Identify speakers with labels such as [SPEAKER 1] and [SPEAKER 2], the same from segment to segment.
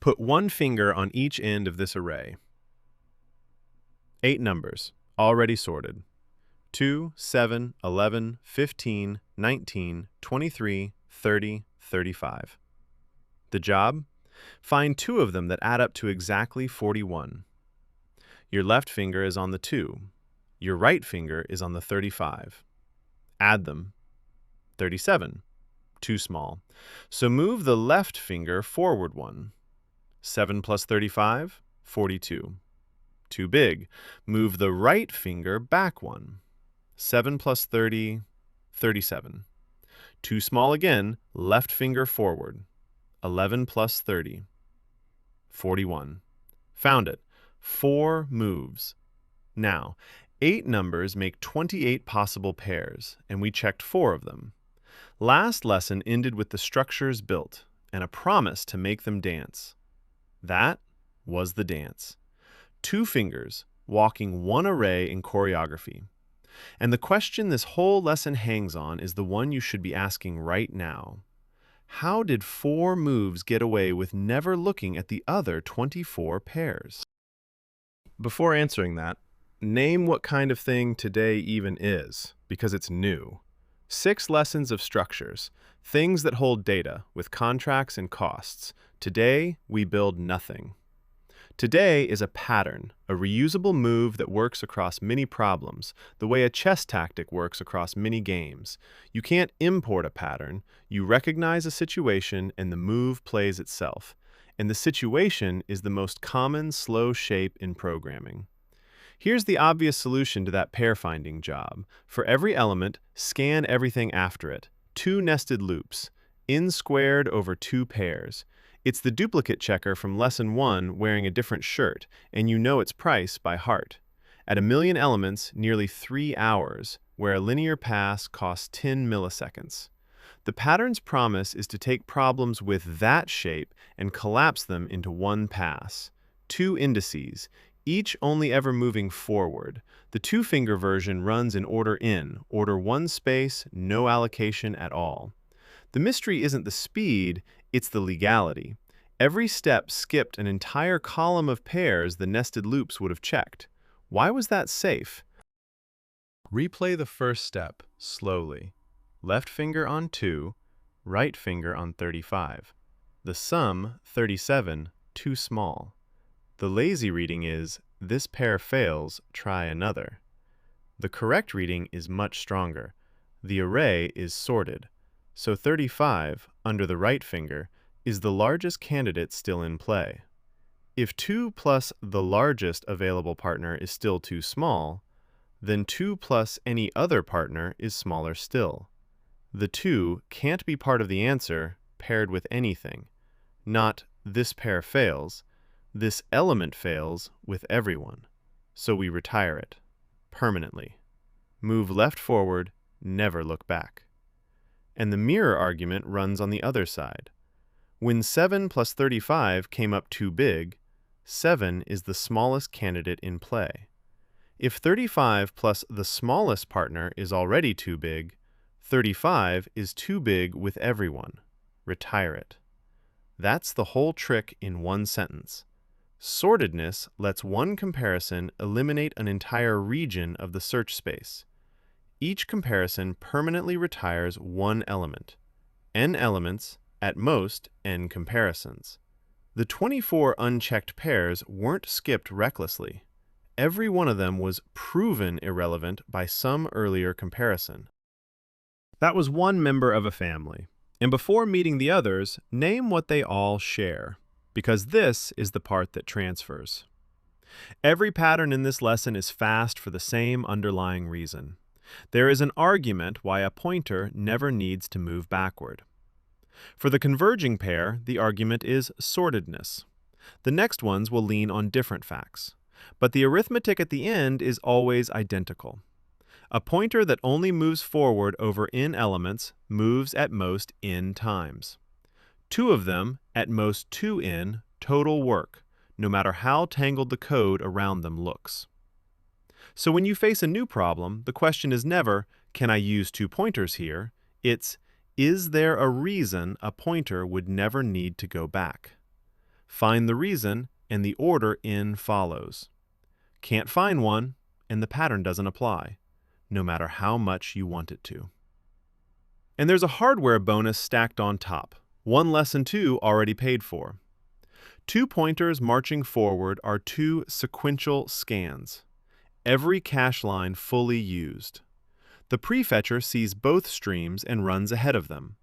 [SPEAKER 1] Put one finger on each end of this array. 8 numbers, already sorted. 2, 7, 11, 15, 19, 23, 30, 35. The job? Find 2 of them that add up to exactly 41. Your left finger is on the 2. Your right finger is on the 35. Add them. 37. Too small. So move the left finger forward 1. 7 plus 35? 42. Too big. Move the right finger back 1. 7 plus 30? 37. Too small again. Left finger forward. 11 plus 30? 41. Found it. 4 moves. Now, 8 numbers make 28 possible pairs, and we checked 4 of them. Last lesson ended with the structures built and a promise to make them dance. That was the dance. 2 fingers walking one array in choreography. And the question this whole lesson hangs on is the one you should be asking right now. How did 4 moves get away with never looking at the other 24 pairs? Before answering that, name what kind of thing today even is, because it's new. 6 lessons of structures, things that hold data with contracts and costs. Today, we build nothing. Today is a pattern, a reusable move that works across many problems, the way a chess tactic works across many games. You can't import a pattern, you recognize a situation and the move plays itself. And the situation is the most common slow shape in programming. Here's the obvious solution to that pair-finding job. For every element, scan everything after it. 2 nested loops, n squared over 2 pairs. It's the duplicate checker from lesson 1 wearing a different shirt, and you know its price by heart. At 1,000,000 elements, nearly 3 hours, where a linear pass costs 10 milliseconds. The pattern's promise is to take problems with that shape and collapse them into one pass. 2 indices, each only ever moving forward. The 2-finger version runs in order n, order 1 space, no allocation at all. The mystery isn't the speed, it's the legality. Every step skipped an entire column of pairs the nested loops would have checked. Why was that safe? Replay the first step slowly. Left finger on 2, right finger on 35. The sum, 37, too small. The lazy reading is, this pair fails, try another. The correct reading is much stronger. The array is sorted. So 35, under the right finger, is the largest candidate still in play. If 2 plus the largest available partner is still too small, then 2 plus any other partner is smaller still. The 2 can't be part of the answer paired with anything. Not this pair fails, this element fails with everyone. So we retire it. Permanently. Move left forward, never look back. And the mirror argument runs on the other side. When 7 plus 35 came up too big, 7 is the smallest candidate in play. If 35 plus the smallest partner is already too big, 35 is too big with everyone. Retire it. That's the whole trick in one sentence. Sortedness lets one comparison eliminate an entire region of the search space. Each comparison permanently retires one element. N elements, at most n comparisons. The 24 unchecked pairs weren't skipped recklessly. Every one of them was proven irrelevant by some earlier comparison. That was one member of a family. And before meeting the others, name what they all share, because this is the part that transfers. Every pattern in this lesson is fast for the same underlying reason. There is an argument why a pointer never needs to move backward. For the converging pair, the argument is sortedness. The next ones will lean on different facts, but the arithmetic at the end is always identical. A pointer that only moves forward over n elements moves at most n times. 2 of them, at most 2n, total work, no matter how tangled the code around them looks. So when you face a new problem, the question is never, can I use 2 pointers here? It's, is there a reason a pointer would never need to go back? Find the reason, and the order in follows. Can't find one, and the pattern doesn't apply, no matter how much you want it to. And there's a hardware bonus stacked on top. One lesson 2 already paid for. 2 pointers marching forward are 2 sequential scans. Every cache line fully used. The prefetcher sees both streams and runs ahead of them.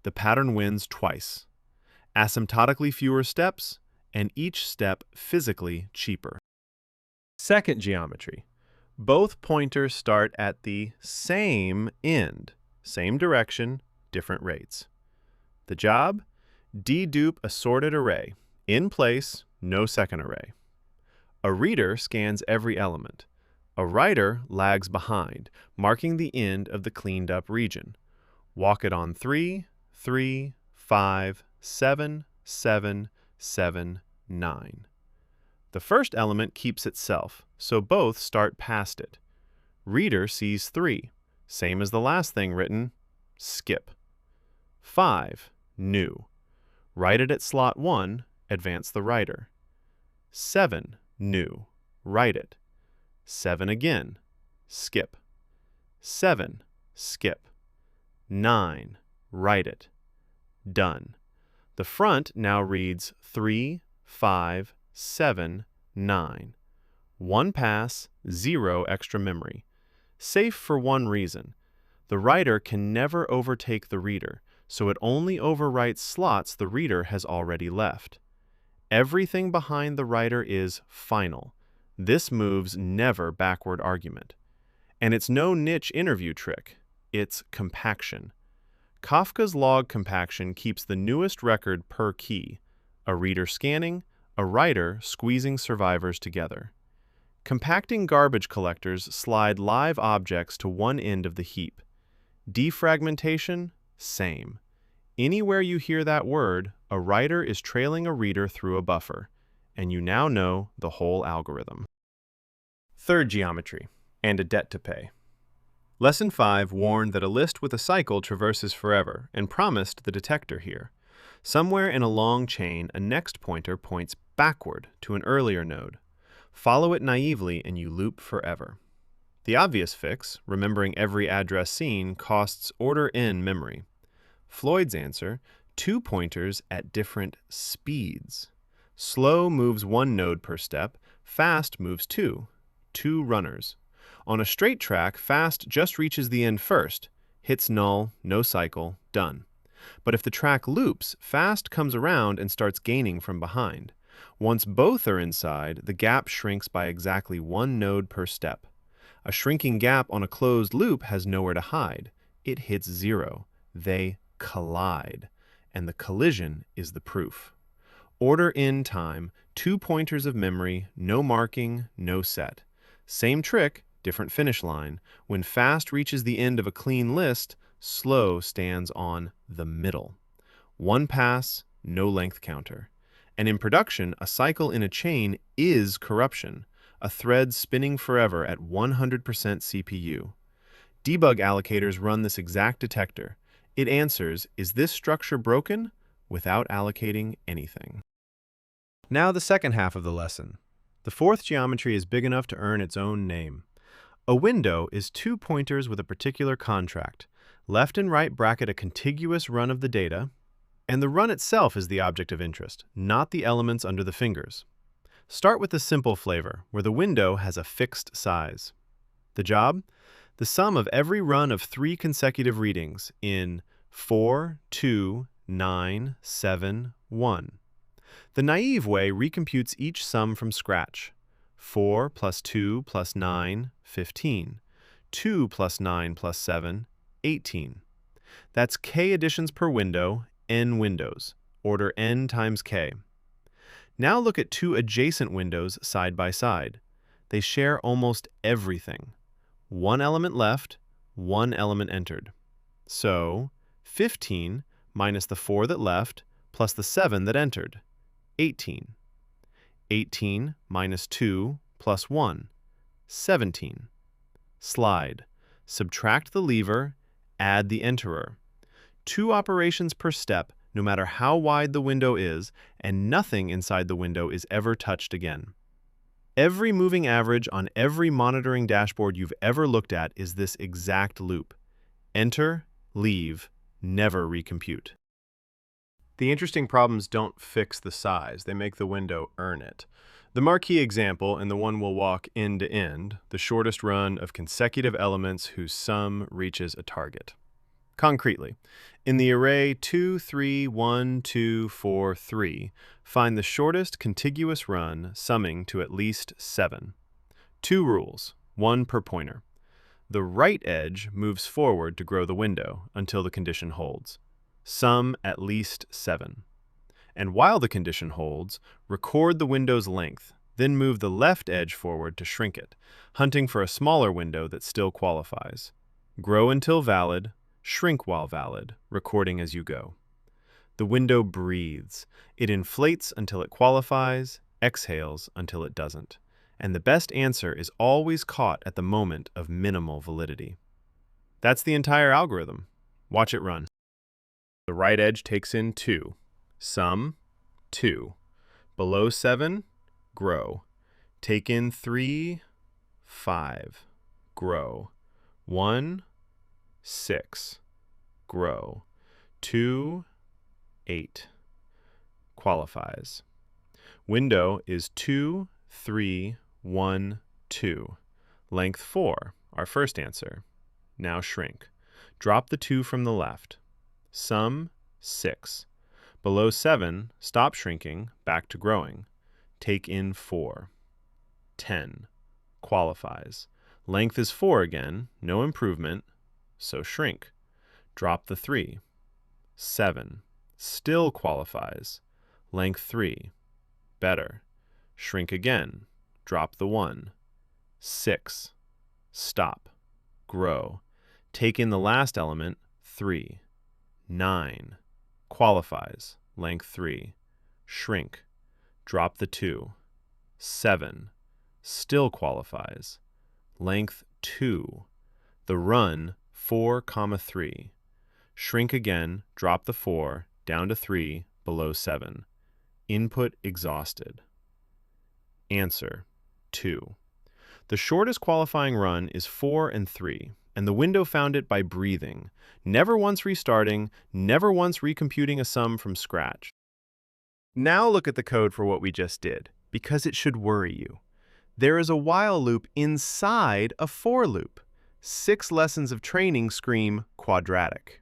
[SPEAKER 1] The pattern wins twice. Asymptotically fewer steps, and each step physically cheaper. Second geometry. Both pointers start at the same end. Same direction, different rates. The job? Dedupe a sorted array. In place, no second array. A reader scans every element. A writer lags behind, marking the end of the cleaned up region. Walk it on 3, 3, 5, 7, 7, 7, 9. The first element keeps itself, so both start past it. Reader sees 3, same as the last thing written, skip. 5, new. Write it at slot 1, advance the writer. 7, new. Write it. 7 again, skip. 7, skip. 9, write it. Done. The front now reads 3, 5, 7, 9. One pass, 0 extra memory. Safe for one reason. The writer can never overtake the reader, so it only overwrites slots the reader has already left. Everything behind the writer is final. This moves never backward argument. And it's no niche interview trick. It's compaction. Kafka's log compaction keeps the newest record per key, a reader scanning, a writer squeezing survivors together. Compacting garbage collectors slide live objects to one end of the heap. Defragmentation, same. Anywhere you hear that word, a writer is trailing a reader through a buffer, and you now know the whole algorithm. Third geometry, and a debt to pay. Lesson 5 warned that a list with a cycle traverses forever, and promised the detector here. Somewhere in a long chain, a next pointer points backward to an earlier node. Follow it naively and you loop forever. The obvious fix, remembering every address seen, costs order n memory. Floyd's answer, 2 pointers at different speeds. Slow moves 1 node per step, fast moves 2. 2 runners. On a straight track, fast just reaches the end first, hits null, no cycle, done. But if the track loops, fast comes around and starts gaining from behind. Once both are inside, the gap shrinks by exactly 1 node per step. A shrinking gap on a closed loop has nowhere to hide. It hits 0. They collide, and the collision is the proof. Order in time, 2 pointers of memory, no marking, no set. Same trick, different finish line. When fast reaches the end of a clean list, slow stands on the middle. 1 pass, no length counter. And in production, a cycle in a chain is corruption, a thread spinning forever at 100% CPU. Debug allocators run this exact detector. It answers, is this structure broken? Without allocating anything. Now the second half of the lesson. The fourth geometry is big enough to earn its own name. A window is 2 pointers with a particular contract. Left and right bracket a contiguous run of the data, and the run itself is the object of interest, not the elements under the fingers. Start with the simple flavor, where the window has a fixed size. The job? The sum of every run of 3 consecutive readings in 4, 2, 9, 7, 1. The naive way recomputes each sum from scratch. 4 plus 2 plus 9, 15. 2 plus 9 plus 7, 18. That's k additions per window, n windows. Order n times k. Now look at 2 adjacent windows side by side. They share almost everything. 1 element left, 1 element entered. So, 15 minus the 4 that left plus the 7 that entered. 18. 18 minus 2 plus 1. 17. Slide. Subtract the lever, add the enterer. 2 operations per step, no matter how wide the window is, and nothing inside the window is ever touched again. Every moving average on every monitoring dashboard you've ever looked at is this exact loop. Enter, leave, never recompute. The interesting problems don't fix the size, they make the window earn it. The marquee example, and the one we'll walk end to end, the shortest run of consecutive elements whose sum reaches a target. Concretely, in the array 2, 3, 1, 2, 4, 3, find the shortest contiguous run summing to at least 7. 2 rules, 1 per pointer. The right edge moves forward to grow the window until the condition holds. Sum at least 7. And while the condition holds, record the window's length, then move the left edge forward to shrink it, hunting for a smaller window that still qualifies. Grow until valid, shrink while valid, recording as you go. The window breathes. It inflates until it qualifies, exhales until it doesn't. And the best answer is always caught at the moment of minimal validity. That's the entire algorithm. Watch it run. The right edge takes in 2. Sum, 2. Below 7, grow. Take in 3, 5. Grow. 1, 6. Grow. 2, 8. Qualifies. Window is 2, 3, 1, 2. Length 4, our first answer. Now shrink. Drop the 2 from the left. Sum, 6. Below 7, stop shrinking, back to growing. Take in 4. 10. Qualifies. Length is 4 again, no improvement, so shrink. Drop the 3. 7. Still qualifies. Length 3. Better. Shrink again. Drop the 1. 6. Stop. Grow. Take in the last element, 3. 9. Qualifies. Length 3. Shrink. Drop the 2. 7. Still qualifies. Length 2. The run, 4, 3. Shrink again, drop the 4, down to 3, below 7. Input exhausted. Answer, 2. The shortest qualifying run is 4 and 3, and the window found it by breathing, never once restarting, never once recomputing a sum from scratch. Now look at the code for what we just did, because it should worry you. There is a while loop inside a for loop. 6 lessons of training scream quadratic.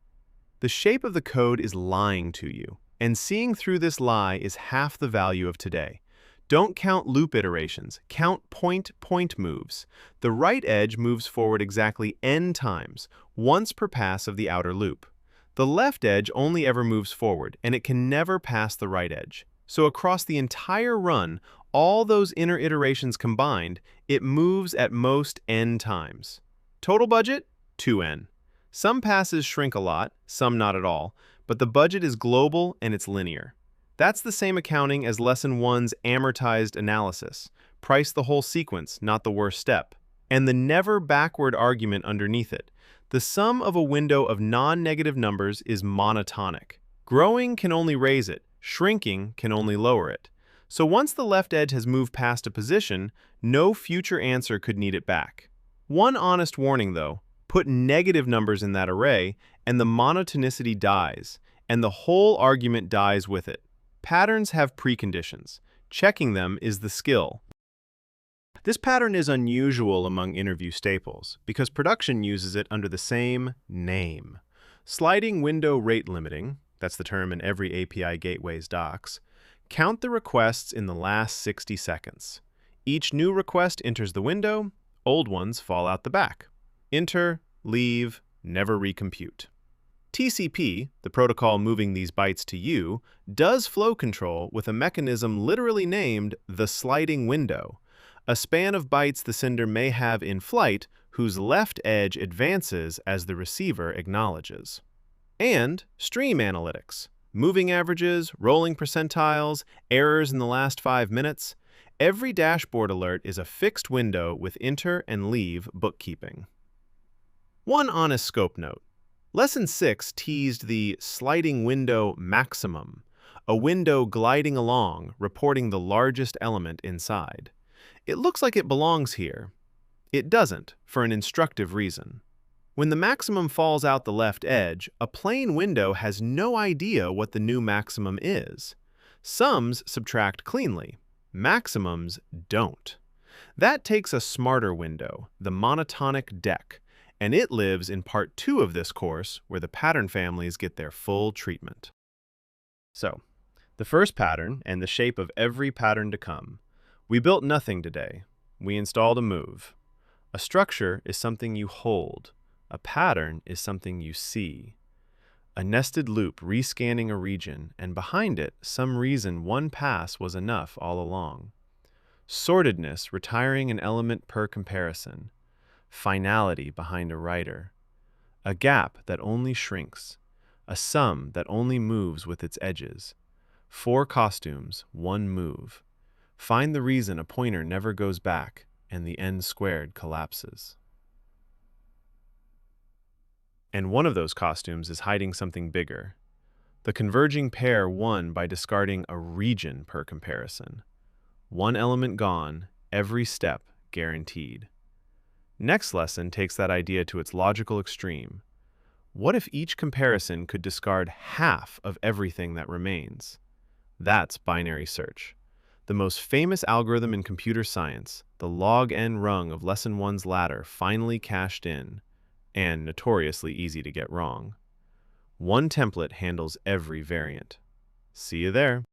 [SPEAKER 1] The shape of the code is lying to you, and seeing through this lie is half the value of today. Don't count loop iterations, count point-point moves. The right edge moves forward exactly n times, once per pass of the outer loop. The left edge only ever moves forward, and it can never pass the right edge. So across the entire run, all those inner iterations combined, it moves at most n times. Total budget? 2n. Some passes shrink a lot, some not at all, but the budget is global and it's linear. That's the same accounting as Lesson 1's amortized analysis. Price the whole sequence, not the worst step. And the never backward argument underneath it. The sum of a window of non-negative numbers is monotonic. Growing can only raise it, shrinking can only lower it. So once the left edge has moved past a position, no future answer could need it back. One honest warning though, put negative numbers in that array and the monotonicity dies, and the whole argument dies with it. Patterns have preconditions. Checking them is the skill. This pattern is unusual among interview staples because production uses it under the same name. Sliding window rate limiting, that's the term in every API gateway's docs, count the requests in the last 60 seconds. Each new request enters the window, old ones fall out the back. Enter, leave, never recompute. TCP, the protocol moving these bytes to you, does flow control with a mechanism literally named the sliding window, a span of bytes the sender may have in flight whose left edge advances as the receiver acknowledges. And stream analytics, moving averages, rolling percentiles, errors in the last 5 minutes. Every dashboard alert is a fixed window with enter and leave bookkeeping. One honest scope note. Lesson 6 teased the sliding window maximum, a window gliding along, reporting the largest element inside. It looks like it belongs here. It doesn't, for an instructive reason. When the maximum falls out the left edge, a plain window has no idea what the new maximum is. Sums subtract cleanly. Maximums don't. That takes a smarter window, the monotonic deck, and it lives in part 2 of this course, where the pattern families get their full treatment. So, the first pattern and the shape of every pattern to come. We built nothing today. We installed a move. A structure is something you hold. A pattern is something you see. A nested loop rescanning a region, and behind it, some reason one pass was enough all along. Sortedness retiring an element per comparison. Finality behind a writer. A gap that only shrinks. A sum that only moves with its edges. 4 costumes, 1 move. Find the reason a pointer never goes back, and the n squared collapses. And one of those costumes is hiding something bigger. The converging pair won by discarding a region per comparison. 1 element gone, every step guaranteed. Next lesson takes that idea to its logical extreme. What if each comparison could discard half of everything that remains? That's binary search. The most famous algorithm in computer science, the log n rung of Lesson 1's ladder, finally cashed in, and notoriously easy to get wrong. One template handles every variant. See you there.